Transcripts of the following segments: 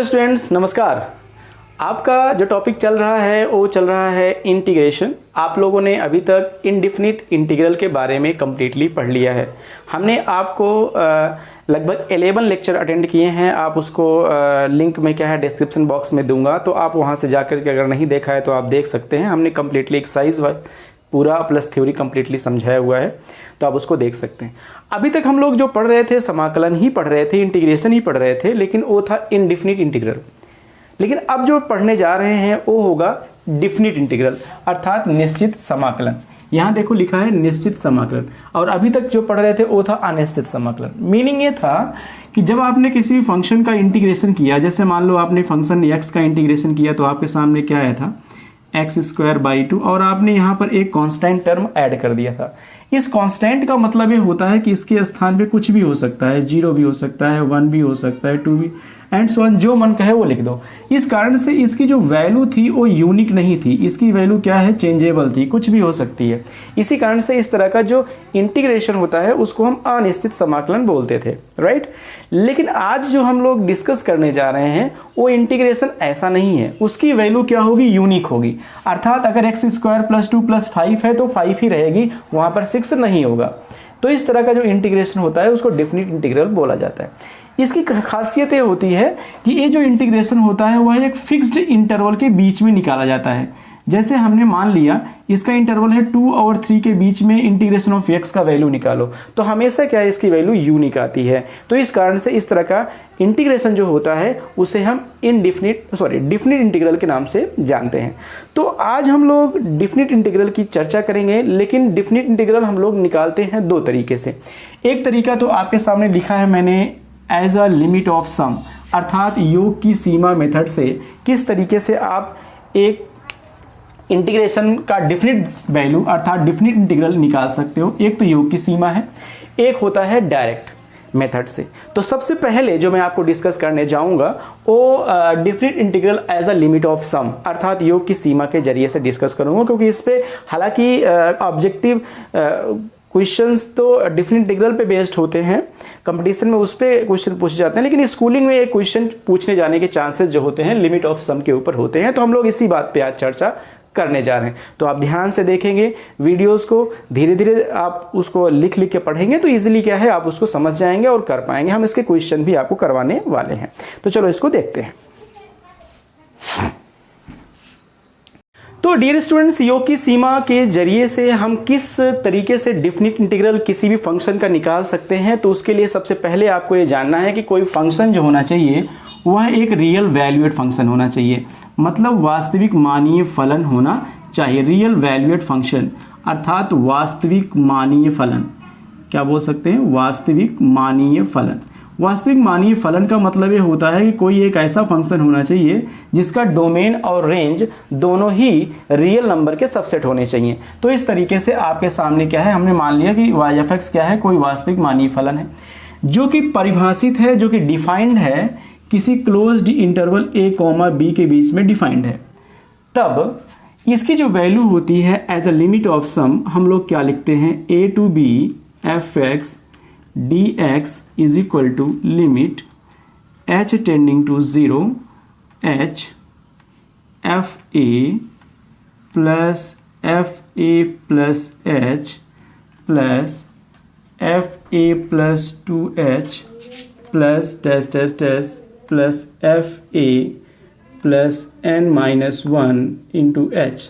Hello students, नमस्कार। आपका जो टॉपिक चल रहा है वो चल रहा है इंटीग्रेशन। आप लोगों ने अभी तक इनडिफिनिट इंटीग्रल के बारे में कम्प्लीटली पढ़ लिया है। हमने आपको लगभग 11 लेक्चर अटेंड किए हैं। आप उसको लिंक में क्या है डिस्क्रिप्शन बॉक्स में दूंगा, तो आप वहां से जाकर के अगर नहीं देखा है तो आप देख सकते हैं। हमने कम्प्लीटली एक्सरसाइज पूरा प्लस थ्योरी कम्प्लीटली समझाया हुआ है, तो आप उसको देख सकते हैं। अभी तक हम लोग जो पढ़ रहे थे समाकलन ही पढ़ रहे थे, इंटीग्रेशन ही पढ़ रहे थे, लेकिन वो था इनडिफिनिट इंटीग्रल। लेकिन अब जो पढ़ने जा रहे हैं वो होगा डिफिनिट इंटीग्रल, अर्थात निश्चित समाकलन। यहाँ देखो लिखा है निश्चित समाकलन, और अभी तक जो पढ़ रहे थे वो था अनिश्चित समाकलन। मीनिंग ये था कि जब आपने किसी भी फंक्शन का इंटीग्रेशन किया, जैसे मान लो आपने फंक्शन x का इंटीग्रेशन किया, तो आपके सामने क्या आया था x²/2, और आपने यहाँ पर एक कांस्टेंट टर्म ऐड कर दिया था। इस कांस्टेंट का मतलब ये होता है कि इसके स्थान पे कुछ भी हो सकता है, 0 भी हो सकता है, 1 भी हो सकता है, 2 भी, एंड सो ऑन, जो मन कहे वो लिख दो। इस कारण से इसकी जो वैल्यू थी वो यूनिक नहीं थी, इसकी वैल्यू क्या है, चेंजेबल थी, कुछ भी हो सकती है। इसी कारण से इस तरह का जो इंटीग्रेशन होता है उसको हम अनिश्चित समाकलन बोलते थे, राइट। लेकिन आज जो हम लोग डिस्कस करने जा रहे हैं वो इंटीग्रेशन ऐसा नहीं है, उसकी वैल्यू क्या होगी, यूनिक होगी। अर्थात अगर x² + 2 + 5 है तो 5 ही रहेगी, वहाँ पर 6 नहीं होगा। तो इस तरह का जो इंटीग्रेशन होता है उसको डेफिनिट इंटीग्रल बोला जाता है। इसकी खासियत ये होती है कि ये जो इंटीग्रेशन होता है वह एक फिक्स्ड इंटरवल के बीच में निकाला जाता है। जैसे हमने मान लिया इसका इंटरवल है 2 और 3 के बीच में, इंटीग्रेशन ऑफ x का वैल्यू निकालो, तो हमेशा क्या है, इसकी वैल्यू यूनिक आती है। तो इस कारण से इस तरह का इंटीग्रेशन जो होता है उसे हम डिफिनिट इंटीग्रल के नाम से जानते हैं। तो आज हम लोग डिफिनिट इंटीग्रल की चर्चा करेंगे, लेकिन डिफिनिट इंटीग्रल हम लोग निकालते हैं दो तरीके से। एक तरीका तो आपके सामने लिखा है मैंने, as a limit of sum, अर्थात योग की सीमा मेथड से किस तरीके से आप एक इंटीग्रेशन का डिफिनिट वैल्यू अर्थात डिफिनिट इंटीग्रल निकाल सकते हो। एक तो योग की सीमा है, एक होता है डायरेक्ट मेथड से। तो सबसे पहले जो मैं आपको डिस्कस करने जाऊंगा वो definite integral as a limit of sum, अर्थात योग की सीमा के जरिए से डिस्कस करूंगा, क्योंकि इस पे हालांकि ऑब्जेक्टिव क्वेश्चंस तो डिफिनिट इंटीग्रल पे बेस्ड होते हैं, कंपटीशन में उस पर क्वेश्चन पूछे जाते हैं, लेकिन स्कूलिंग में एक क्वेश्चन पूछने जाने के चांसेस जो होते हैं लिमिट ऑफ सम के ऊपर होते हैं। तो हम लोग इसी बात पे आज चर्चा करने जा रहे हैं। तो आप ध्यान से देखेंगे वीडियोस को, धीरे धीरे आप उसको लिख के पढ़ेंगे तो इजीली क्या है, आप उसको समझ जाएंगे और कर पाएंगे। हम इसके क्वेश्चन भी आपको करवाने वाले हैं, तो चलो इसको देखते हैं। तो डियर स्टूडेंट्स, योग की सीमा के जरिए से हम किस तरीके से डिफिनिट इंटीग्रल किसी भी फंक्शन का निकाल सकते हैं। तो उसके लिए सबसे पहले आपको ये जानना है कि कोई फंक्शन जो होना चाहिए वह एक रियल वैल्यूएट फंक्शन होना चाहिए, मतलब वास्तविक मानीय फलन होना चाहिए। रियल वैल्यूएट फंक्शन अर्थात वास्तविक मानीय फलन, क्या बोल सकते हैं, वास्तविक मानीय फलन। वास्तविक मानीय फलन का मतलब ये होता है कि कोई एक ऐसा फंक्शन होना चाहिए जिसका डोमेन और रेंज दोनों ही रियल नंबर के सबसेट होने चाहिए। तो इस तरीके से आपके सामने क्या है, हमने मान लिया कि y(x) क्या है, कोई वास्तविक मानीय फलन है जो कि परिभाषित है, जो कि डिफाइंड है, किसी क्लोज्ड इंटरवल a, b के बीच में डिफाइंड है। तब इसकी जो वैल्यू होती है एज अ लिमिट ऑफ सम, हम लोग क्या लिखते हैं, a to b f(x) dx is equal to limit h tending to 0 h f a plus f a plus h plus f a plus 2h plus dash dash dash plus f a plus n minus 1 into h।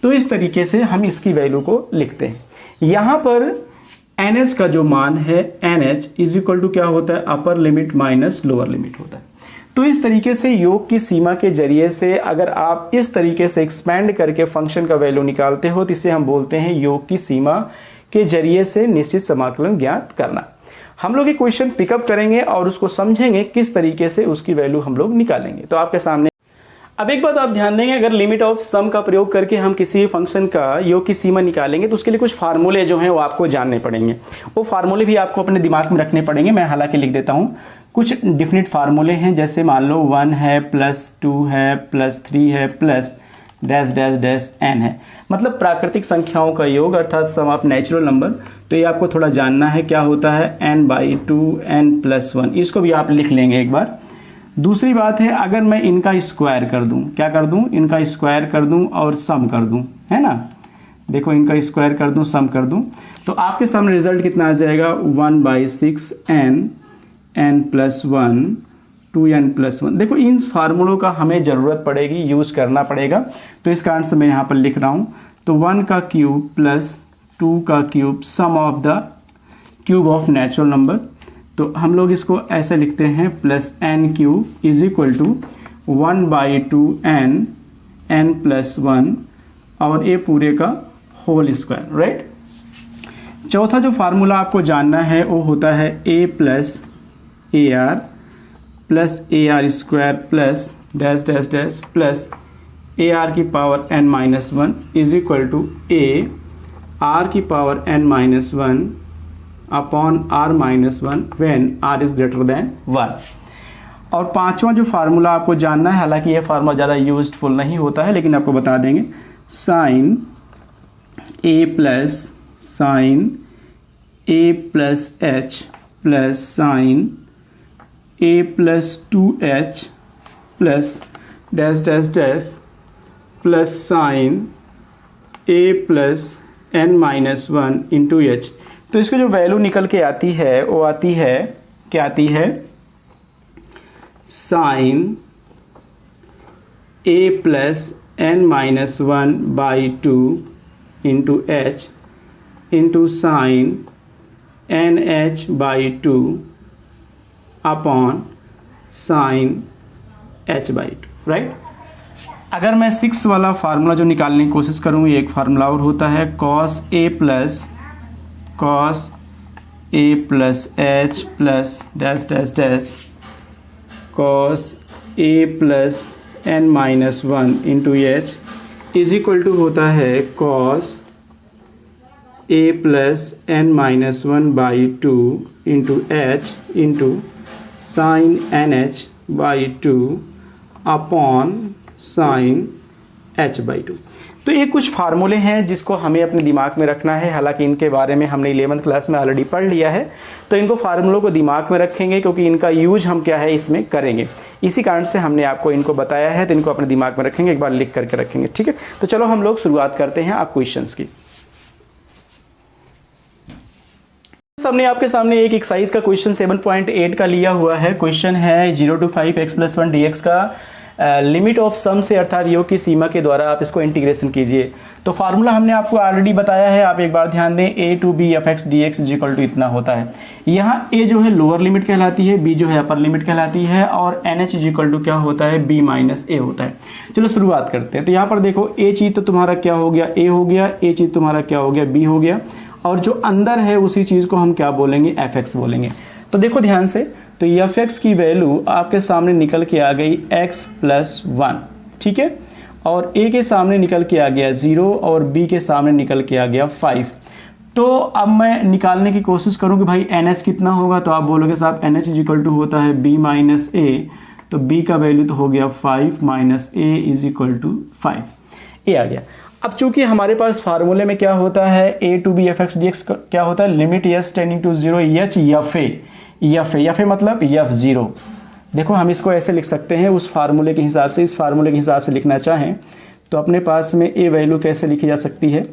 तो इस तरीके से हम इसकी value को लिखते हैं। यहाँ पर NH का जो मान है NH इज इक्वल टू क्या होता है, upper limit minus lower limit होता है। तो इस तरीके से योग की सीमा के जरिए से अगर आप इस तरीके से एक्सपेंड करके फंक्शन का वैल्यू निकालते हो तो इसे हम बोलते हैं योग की सीमा के जरिए से निश्चित समाकलन ज्ञात करना। हम लोग ये क्वेश्चन पिकअप करेंगे और उसको समझेंगे किस तरीके से उसकी वैल्यू हम लोग निकालेंगे। तो आपके सामने अब एक बात आप ध्यान देंगे, अगर लिमिट ऑफ सम का प्रयोग करके हम किसी फंक्शन का योग की सीमा निकालेंगे तो उसके लिए कुछ फार्मूले जो हैं वो आपको जानने पड़ेंगे। वो फार्मूले भी आपको अपने दिमाग में रखने पड़ेंगे। मैं हालांकि लिख देता हूँ। कुछ डिफिनिट फार्मूले हैं, जैसे मान लो 1 है, +2 है, +3 है, plus dash dash dash n है, मतलब प्राकृतिक संख्याओं का योग अर्थात सम ऑफ नेचुरल नंबर। तो ये आपको थोड़ा जानना है क्या होता है, n/2 n+1। इसको भी आप लिख लेंगे एक बार। दूसरी बात है, अगर मैं इनका स्क्वायर कर दूं, क्या कर दूं, इनका स्क्वायर कर दूं और सम कर दूं, है ना, देखो इनका स्क्वायर कर दूं, सम कर दूं, तो आपके सामने रिजल्ट कितना आ जाएगा, 1/6n n+1 2n+1। देखो इन फार्मूलों का हमें ज़रूरत पड़ेगी, यूज़ करना पड़ेगा, तो इस कारण से मैं यहाँ पर लिख रहा हूँ। तो 1 का क्यूब प्लस 2 का cube sum of the cube of natural number, तो हम लोग इसको ऐसे लिखते हैं plus n cube is equal to 1/2n n+1 और ये पूरे का होल स्क्वायर, राइट। चौथा जो फार्मूला आपको जानना है वो होता है a plus a r square plus dash dash dash plus a r की power n-1 is equal to a r की power n-1 upon r-1 when r is greater than 1। और पांचवा जो फार्मूला आपको जानना है, हालांकि यह फार्मूला ज़्यादा यूजफुल नहीं होता है लेकिन आपको बता देंगे, sine a plus h plus sine a plus 2h plus dash dash dash plus sine a plus n-1 into h. तो इसको जो वैल्यू निकल के आती है वो आती है, क्या आती है, sine a plus n-1/2 into H into sine nh/2 upon sine h/2, right. अगर मैं 6 वाला फार्मूला जो निकालने की कोशिश करूँ, एक फार्मूला और होता है cos a plus h plus dash dash dash cos a plus n-1 into h is equal to होता है cos a plus n-1/2 into H into sine nh/2 upon sine h/2। तो ये कुछ फार्मूले हैं जिसको हमें अपने दिमाग में रखना है। हालांकि इनके बारे में हमने 11th क्लास में ऑलरेडी पढ़ लिया है, तो इनको फार्मूलों को दिमाग में रखेंगे क्योंकि इनका यूज हम क्या है इसमें करेंगे, इसी कारण से हमने आपको इनको बताया है। तो इनको अपने दिमाग में रखेंगे, एक बार लिख करके रखेंगे, ठीक है। तो चलो हम लोग शुरुआत करते हैं आप क्वेश्चंस की। हमने आपके सामने एक एक्सरसाइज का क्वेश्चन 7.8 का लिया हुआ है। क्वेश्चन है 0 to 5 x+1 dx का लिमिट ऑफ सम से, अर्थात योग की सीमा के द्वारा आप इसको इंटीग्रेशन कीजिए। तो फार्मूला हमने आपको ऑलरेडी बताया है, आप एक बार ध्यान दें, a to b f(x) dx is equal to इतना होता है। यहाँ a जो है लोअर लिमिट कहलाती है, b जो है अपर लिमिट कहलाती है और nh इज इक्वल टू क्या होता है, b माइनस a होता है। चलो शुरुआत करते हैं। तो यहाँ पर देखो a चीज़ तो तुम्हारा क्या हो गया, a हो गया, a चीज़ तुम्हारा क्या हो गया, b हो गया, और जो अंदर है उसी चीज़ को हम क्या बोलेंगे, fx बोलेंगे। तो देखो ध्यान से, तो fx की वैल्यू आपके सामने निकल के आ गई x+1, ठीक है, और a के सामने निकल के आ गया 0 और b के सामने निकल के आ गया 5। तो अब मैं निकालने की कोशिश करूँ कि भाई ns कितना होगा, तो आप बोलोगे साहब nh इज इक्वल टू होता है b माइनस a, तो b का वैल्यू तो हो गया 5 minus a is equal to 5, a आ गया। अब चूंकि हमारे पास फार्मूले में क्या होता है, a to b f(x) dx क्या होता है, limit s tending to 0 f मतलब f0। देखो हम इसको ऐसे लिख सकते हैं उस फार्मूले के हिसाब से, इस फार्मूले के हिसाब से लिखना चाहें तो अपने पास में a वैल्यू कैसे लिखी जा सकती है।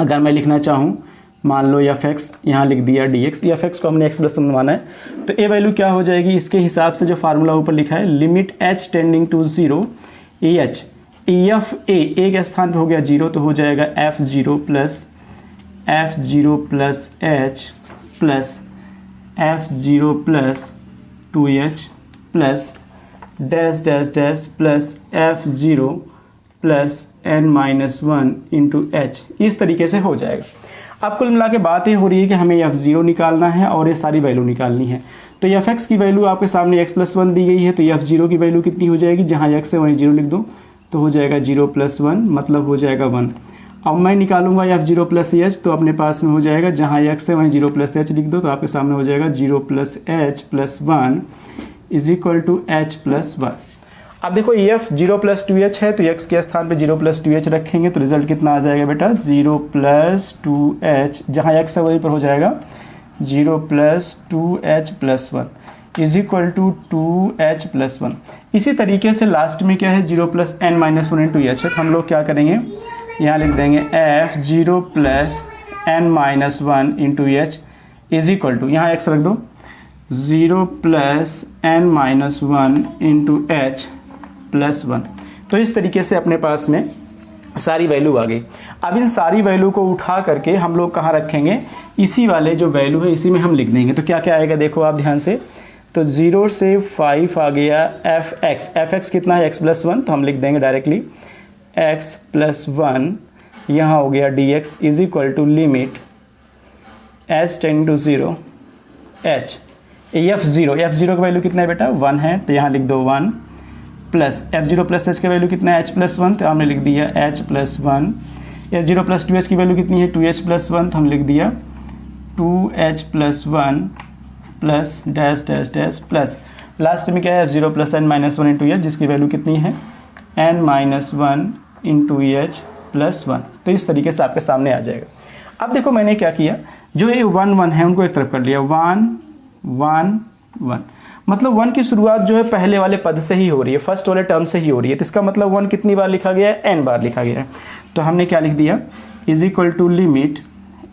अगर मैं लिखना चाहूँ, मान लो f(x) यहाँ लिख दिया dx, f(x) को हमने x+1 माना है, तो a वैल्यू क्या हो जाएगी, इसके हिसाब से जो फार्मूला ऊपर लिखा है, limit h tending to 0 ah f a के स्थान पे हो गया 0, तो हो जाएगा f0 plus h plus f0 plus 2h plus dash dash dash plus f0 plus n-1 into h, इस तरीके से हो जाएगा। अब कुल मिला के बात ये हो रही है कि हमें f0 निकालना है और ये सारी वैल्यू निकालनी है। तो f(x) की वैल्यू आपके सामने x+1 दी गई है, तो f0 की वैल्यू कितनी हो जाएगी, जहाँ x है वहीं 0 लिख दो, तो हो जाएगा 0 + 1 मतलब हो जाएगा 1। अब मैं निकालूंगा f0 प्लस h, तो अपने पास में हो जाएगा, जहाँ x है वहीं 0 + h लिख दो, तो आपके सामने हो जाएगा 0 + h + 1 is equal to h+1। अब देखो f0 + 2h है, तो x के स्थान पे 0 + 2h रखेंगे, तो रिजल्ट कितना आ जाएगा बेटा, 0 + 2h, जहाँ x है वहीं पर हो जाएगा 0 + 2h + 1। Is equal to 2h plus 1। इसी तरीके से लास्ट में क्या है 0 plus n minus 1 into h है, तो हम लोग क्या करेंगे यहाँ लिख देंगे f 0 plus n minus 1 into h is equal to, यहाँ x रख दो, 0 plus n minus 1 into h plus 1। तो इस तरीके से अपने पास में सारी वैल्यू आ गई। अब इन सारी वैल्यू को उठा करके हम लोग कहाँ रखेंगे, इसी वाले जो वैल्यू है इसी में हम लिख देंगे। तो क्या क्या आएगा देखो आप ध्यान से, तो 0 से 5 आ गया f(x) कितना है x प्लस 1, तो हम लिख देंगे डायरेक्टली x प्लस 1, यहाँ हो गया dx is equal to limit h tending to 0 h f0 का वैल्यू कितना है बेटा 1 है, तो यहाँ लिख दो 1 प्लस f0 प्लस h का वैल्यू कितना है h प्लस 1, तो हमने लिख दिया h plus 1। f0 plus 2h की वैल्यू कितनी है 2h प्लस 1, तो हम लिख दिया 2h plus 1 plus dash dash dash plus last में क्या है f0 plus n minus 1 into H, जिसकी वैल्यू कितनी है n minus 1 into h plus 1। तो इस तरीके से आपके सामने आ जाएगा। अब देखो मैंने क्या किया, जो ये 1 1 है उनको एक तरफ कर लिया, 1 1 1, मतलब 1 की शुरुआत जो है पहले वाले पद से ही हो रही है, फर्स्ट वाले टर्म से ही हो रही है, तो इसका मतलब 1 कितनी बार लिखा गया है n बार लिखा गया है। तो हमने क्या लिख दिया is equal to limit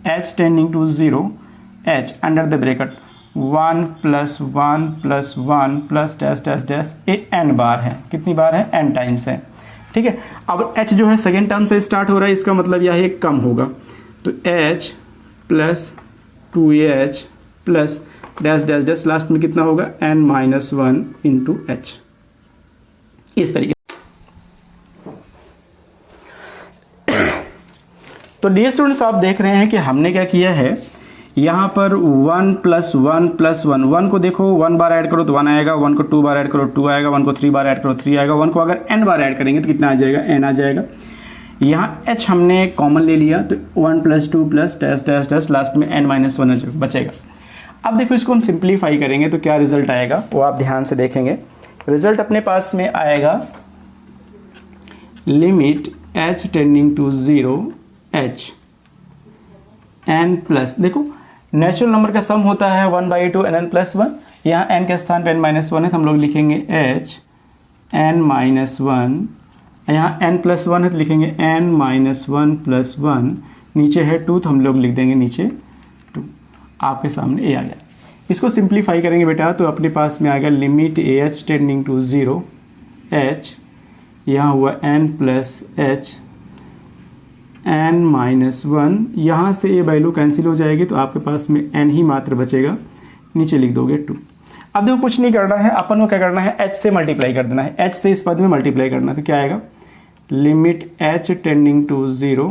h tending to 0 h under the bracket 1 plus 1 plus 1 plus dash dash dash, ये n बार है, कितनी बार है n टाइम्स है, ठीक है। अब h जो है सेकेंड टर्म से स्टार्ट हो रहा है, इसका मतलब यह है कम होगा, तो h plus 2h plus dash dash dash last में कितना होगा n माइनस 1 इंटू एच, इस तरीके। तो डियर स्टूडेंट्स आप देख रहे हैं कि हमने क्या किया है, यहाँ पर 1 प्लस 1 प्लस 1, 1 को देखो 1 बार ऐड करो तो 1 आएगा, 1 को 2 बार ऐड करो 2 आएगा, 1 को 3 बार ऐड करो 3 आएगा, 1 को अगर n बार ऐड करेंगे तो कितना आ जाएगा n आ जाएगा। यहाँ h हमने कॉमन ले लिया, तो 1 plus 2 plus dash dash dash last में n माइनस 1 बचेगा। अब देखो इसको हम सिंप्लीफाई करेंगे तो क्या रिजल्ट आएगा वो आप ध्यान से देखेंगे। रिजल्ट अपने पास में आएगा limit h tending to 0 h n plus, देखो नेचुरल नंबर का सम होता है 1/2 n प्लस 1, यहाँ n के स्थान पे n माइनस 1 है तो हम लोग लिखेंगे h n माइनस 1, यहाँ n प्लस 1 है तो लिखेंगे n माइनस 1 प्लस 1, नीचे है 2 तो हम लोग लिख देंगे नीचे 2। आपके सामने ए आ गया। इसको सिंप्लीफाई करेंगे बेटा तो अपने पास में आ गया limit h tending to 0 h, यहाँ हुआ n plus h n minus 1, यहाँ से ये वैल्यू कैंसिल हो जाएगी तो आपके पास में n ही मात्र बचेगा, नीचे लिख दोगे 2। अब देखो कुछ नहीं करना है, अपन को क्या करना है h से मल्टीप्लाई कर देना है, h से इस पद में मल्टीप्लाई करना है, तो क्या आएगा limit h tending to 0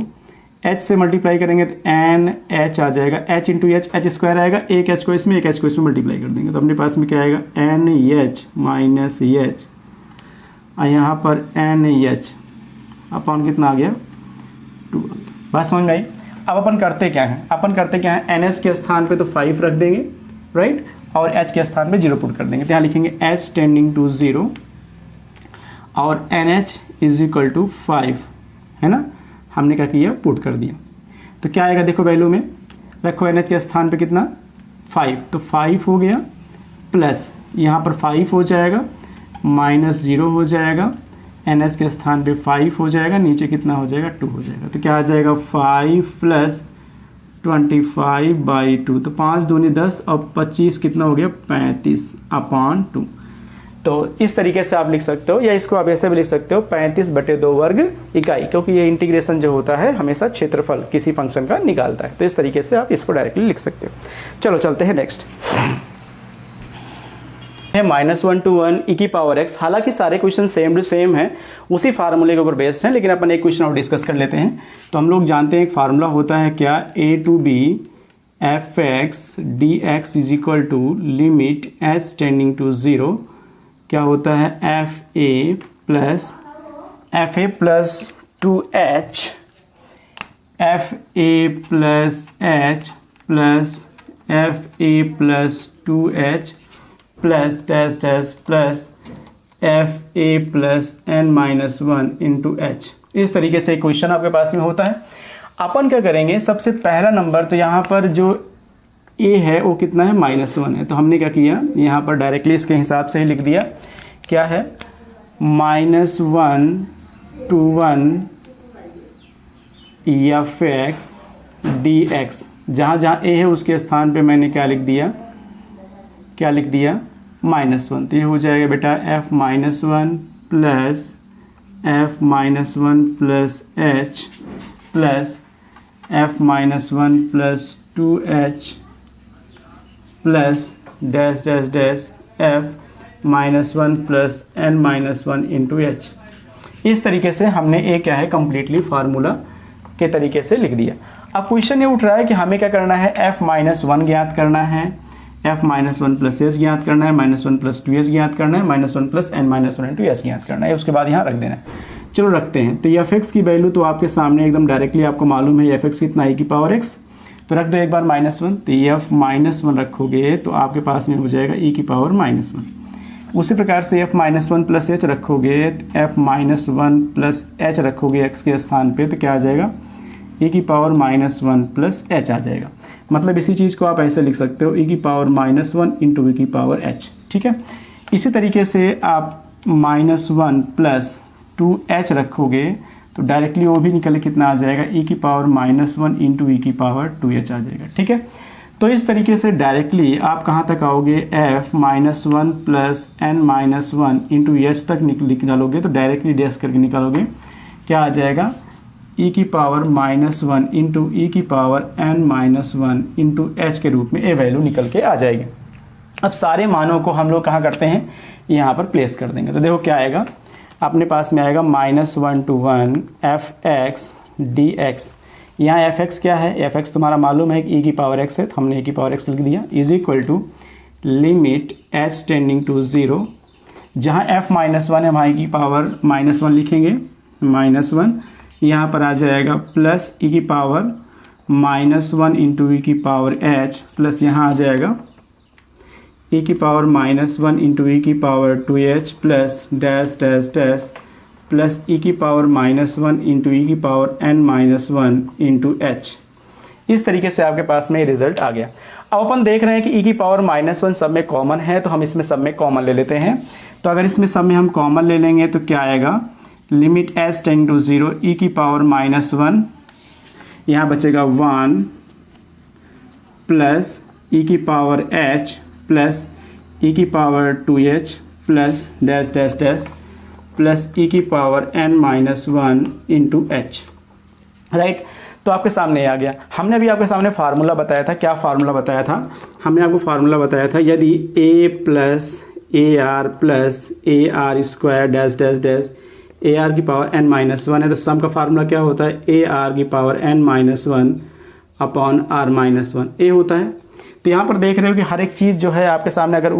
h से मल्टीप्लाई करेंगे तो n h आ जाएगा, h इंटू h स्क्वायर आएगा, एक h को इसमें एक h को इसमें मल्टीप्लाई कर देंगे तो अपने पास में क्या आएगा n h माइनस h, यहाँ पर n h अपन कितना आ गया 2। बात समझ में आई। अब अपन करते क्या है, अपन करते क्या है NH के स्थान पे तो 5 रख देंगे राइट, और H के स्थान पे 0 पुट कर देंगे, तो यहाँ लिखेंगे H टेंडिंग टू 0 और NH इज इक्वल टू 5, है ना। हमने क्या किया पुट कर दिया, तो क्या आएगा देखो वैल्यू में रखो NH के स्थान पे कितना 5, तो 5 हो गया प्लस यहाँ पर 5 हो जाएगा माइनस 0 हो जाएगा, NH के स्थान पे 5 हो जाएगा, नीचे कितना हो जाएगा 2 हो जाएगा, तो क्या आ जाएगा 5 प्लस 25/2, तो 5 दूनी 10 और 25 कितना हो गया 35/2। तो इस तरीके से आप लिख सकते हो, या इसको आप ऐसे भी लिख सकते हो 35/2 वर्ग इकाई, क्योंकि ये इंटीग्रेशन जो होता है हमेशा क्षेत्रफल किसी फंक्शन का निकालता है, तो इस तरीके से आप इसको डायरेक्टली लिख सकते हो। चलो चलते हैं नेक्स्ट है -1 to 1 e की पावर x। हालांकि सारे क्वेश्चन सेम टू सेम है, उसी फार्मूले के ऊपर बेस्ड हैं, लेकिन अपन एक क्वेश्चन और डिस्कस कर लेते हैं। तो हम लोग जानते हैं एक फार्मूला होता है क्या, a to b f(x) dx is equal to limit h tending to 0, क्या होता है fa plus 2h fa plus h plus fa plus 2h plus dash dash plus fa plus n minus 1 into h। इस तरीके से question आपके पास में होता है। अपन क्या करेंगे, सबसे पहला नंबर तो यहाँ पर जो ए है वो कितना है, -1 है। तो हमने क्या किया, यहाँ पर डायरेक्टली इसके हिसाब से ही लिख दिया, क्या है, -1 to 1 f(x) dx। जहाँ जहाँ ए है उसके स्थान पे मैंने क्या लिख दिया, -1। तो ये हो जाएगा बेटा f-1 plus f-1 plus h plus f-1 plus 2h plus dash dash dash f-1 plus n-1 into h। इस तरीके से हमने ये क्या है कम्प्लीटली फार्मूला के तरीके से लिख दिया। अब क्वेश्चन ये उठ रहा है कि हमें क्या करना है, f-1 ज्ञात करना है, f-1 प्लस h ज्ञात करना है, -1 प्लस 2h ज्ञात करना है, -1 प्लस n-1 इंटू h ज्ञात करना है। उसके बाद यहाँ रख देना है। चलो रखते हैं। तो ये f(x) की वैल्यू तो आपके सामने एकदम डायरेक्टली आपको मालूम है, f(x) कितना e की पावर x। तो रख दो एक बार -1। तो ये f-1 रखोगे तो आपके पास में हो जाएगा e की पावर -1। उसी प्रकार से f-1 प्लस h रखोगे, f-1 प्लस h रखोगे x के स्थान पे, तो क्या आ जाएगा, e की पावर -1 प्लस h आ जाएगा। मतलब इसी चीज़ को आप ऐसे लिख सकते हो, e की पावर -1 इंटू e की पावर h। ठीक है। इसी तरीके से आप -1 प्लस 2h रखोगे तो डायरेक्टली वो भी निकल कितना आ जाएगा, e की पावर -1 इंटू e की पावर 2h आ जाएगा। ठीक है। तो इस तरीके से डायरेक्टली आप कहाँ तक आओगे, f-1 plus n-1 into h तक निकालोगे। तो डायरेक्टली डैश करके निकालोगे, क्या आ जाएगा, e की पावर -1 इंटू e की पावर n-1 इंटू h के रूप में ये वैल्यू निकल के आ जाएगी। अब सारे मानों को हम लोग कहाँ करते हैं, यहाँ पर प्लेस कर देंगे। तो देखो क्या आएगा, अपने पास में आएगा -1 to 1 f(x) dx। यहाँ f(x) क्या है, f(x) तुम्हारा मालूम है कि e की पावर x है, तो हमने e की पावर x लिख दिया, is equal to limit h tending to 0। जहाँ f-1 है वहाँ e की पावर -1 लिखेंगे, -1। यहाँ पर आ जाएगा प्लस e की पावर -1 इंटू e की पावर h प्लस यहाँ आ जाएगा e की पावर -1 इंटू e की power 2h plus dash dash dash plus e की पावर -1 इंटू e की पावर n-1 इंटू h। इस तरीके से आपके पास में रिजल्ट आ गया। अब अपन देख रहे हैं कि e की पावर -1 सब में कॉमन है, तो हम इसमें सब में कॉमन ले लेते हैं। तो अगर इसमें सब में हम कॉमन ले लेंगे तो क्या आएगा, limit h tending to 0, e की पावर -1, यहाँ बचेगा 1 प्लस e की पावर h प्लस e की power 2h plus dash dash dash plus e की power n-1 into h। Right. तो आपके सामने आ गया। हमने अभी आपके सामने फार्मूला बताया था। क्या फार्मूला बताया था, हमने आपको फार्मूला बताया था, यदि a plus a r square dash dash dash A r की पावर n-1 है, तो सम का फार्मूला क्या होता है, ए आर की पावर n-1 अपॉन r-1 ए होता है। तो यहाँ पर देख रहे हो कि हर एक चीज़ जो है आपके सामने, अगर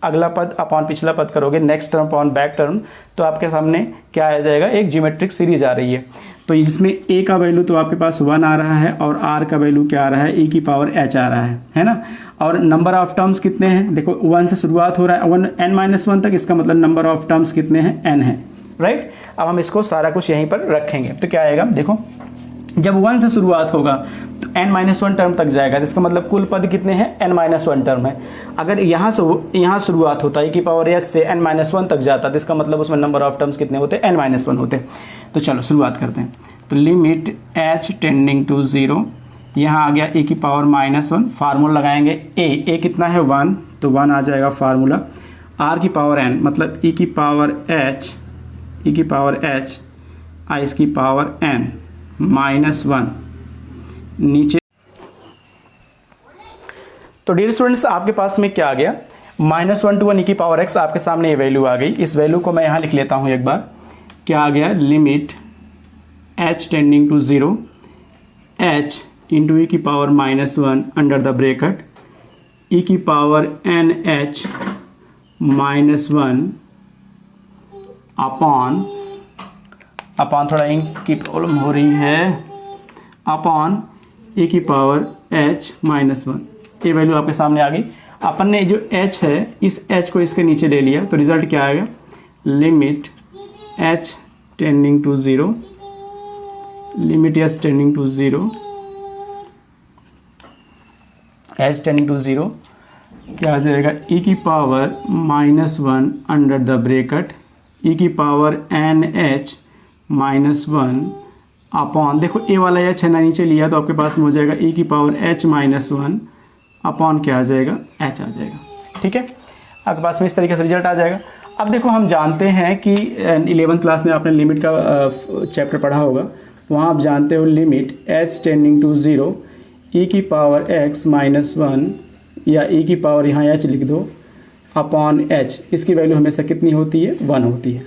अगला पद अपॉन पिछला पद करोगे, next term upon back term, तो आपके सामने क्या आ जाएगा, एक ज्योमेट्रिक सीरीज आ रही है। तो इसमें a का वैल्यू तो आपके पास 1 आ रहा है और r का वैल्यू क्या आ रहा है, e की पावर h आ रहा है ना। और नंबर ऑफ टर्म्स कितने हैं, देखो 1 से शुरुआत हो रहा है, n-1 तक, इसका मतलब नंबर ऑफ टर्म्स कितने हैं, n है। राइट। अब हम इसको सारा कुछ यहीं पर रखेंगे तो क्या आएगा, देखो जब 1 से शुरुआत होगा तो n-1 टर्म तक जाएगा, जिसका मतलब कुल पद कितने हैं, n-1 टर्म है। अगर यहाँ से यहाँ शुरुआत होता है e की पावर h से n-1 तक जाता, तो इसका मतलब उसमें नंबर ऑफ टर्म्स कितने होते, n-1 होते। तो चलो शुरुआत करते हैं। तो लिमिट h टेंडिंग टू 0, यहाँ आ गया e की पावर -1, फार्मूला लगाएंगे, a कितना है 1, तो 1 आ जाएगा फार्मूला, r की पावर n मतलब e की पावर h i इसकी पावर n -1 नीचे। तो डियर स्टूडेंट्स आपके पास में क्या आ गया, -1 to 1 e की पावर x आपके सामने ये वैल्यू आ गई। इस वैल्यू को मैं यहाँ लिख लेता हूँ एक बार, क्या आ गया, limit h tending to 0 h into e की power -1 under the bracket e की पावर n h -1 अपॉन थोड़ा इंक की प्रॉब्लम हो रही है, अपॉन e की पावर h -1। ये वैल्यू आपके सामने आ गई। अपन ने जो h है इस h को इसके नीचे ले लिया, तो रिजल्ट क्या आएगा, limit h tending to 0, limit h tending to 0 h tending to 0 क्या आ जाएगा, e की power -1 under the bracket e की पावर NH -1 अपॉन, देखो ए वाला एच है ना नीचे लिया, तो आपके पास में हो जाएगा e की पावर H -1 अपॉन क्या आ जाएगा, h आ जाएगा। ठीक है, आपके पास में इस तरीके से रिजल्ट आ जाएगा। अब देखो हम जानते हैं कि 11th क्लास में आपने लिमिट का चैप्टर पढ़ा होगा, वहाँ आप जानते हो limit h tending to 0 e की पावर x -1 या e की पावर यहाँ h लिख दो अपॉन h, इसकी वैल्यू हमेशा कितनी होती है, 1 होती है।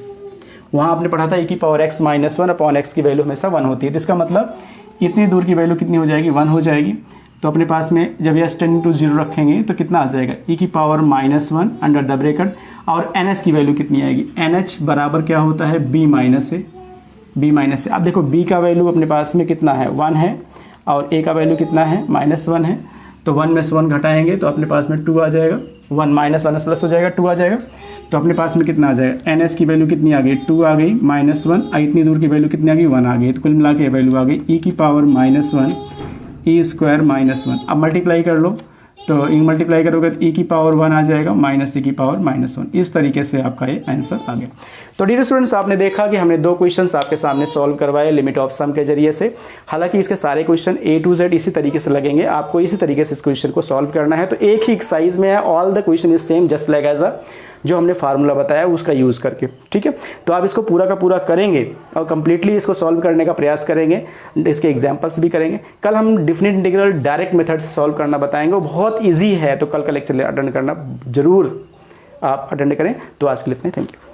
वहाँ आपने पढ़ा था e की पावर x -1 अपॉन x की वैल्यू हमेशा 1 होती है। तो इसका मतलब इतनी दूर की वैल्यू कितनी हो जाएगी, 1 हो जाएगी। तो अपने पास में जब h टेंडिंग टू 0 रखेंगे तो कितना आ जाएगा, e की पावर -1 अंडर द ब्रैकेट, और NH की वैल्यू कितनी आएगी, NH बराबर क्या होता है, b माइनस से। अब देखो b का वैल्यू अपने पास में कितना है, 1 है, और a का वैल्यू कितना है, -1 है। तो 1 में से 1 घटाएंगे तो अपने पास में 2 आ जाएगा, 1 माइनस 1 प्लस हो जाएगा, 2 आ जाएगा। तो अपने पास में कितना आ जाएगा, NH की वैल्यू कितनी आ गई, 2 आ गई, -1, इतनी दूर की वैल्यू कितनी आ गई, 1 आ गई। तो कुल मिला के वैल्यू आ गई e की पावर -1 e स्क्वायर -1। अब मल्टीप्लाई कर लो, तो मल्टीप्लाई करोगे तो e की पावर 1 आ जाएगा माइनस e की पावर -1। इस तरीके से आपका ये आंसर आ गया। तो डियर स्टूडेंट्स, आपने देखा कि हमने 2 क्वेश्चंस आपके सामने सॉल्व करवाए लिमिट ऑफ सम के जरिए से। हालांकि इसके सारे क्वेश्चन A to Z इसी तरीके से लगेंगे, आपको इसी तरीके से इस क्वेश्चन को सॉल्व करना है। तो एक ही साइज में है, all the question is same just like as a जो हमने फार्मूला बताया उसका यूज़ करके। ठीक है, तो आप इसको पूरा का पूरा करेंगे और कंप्लीटली इसको सॉल्व करने का प्रयास करेंगे, इसके एग्जांपल्स भी करेंगे। कल हम डिफिनिट इंटीग्रल डायरेक्ट मेथड से सॉल्व करना बताएंगे, वो बहुत ईजी है। तो कल का लेक्चर अटेंड करना जरूर, आप अटेंड करें। तो आज के लिए इतना ही, थैंक यू।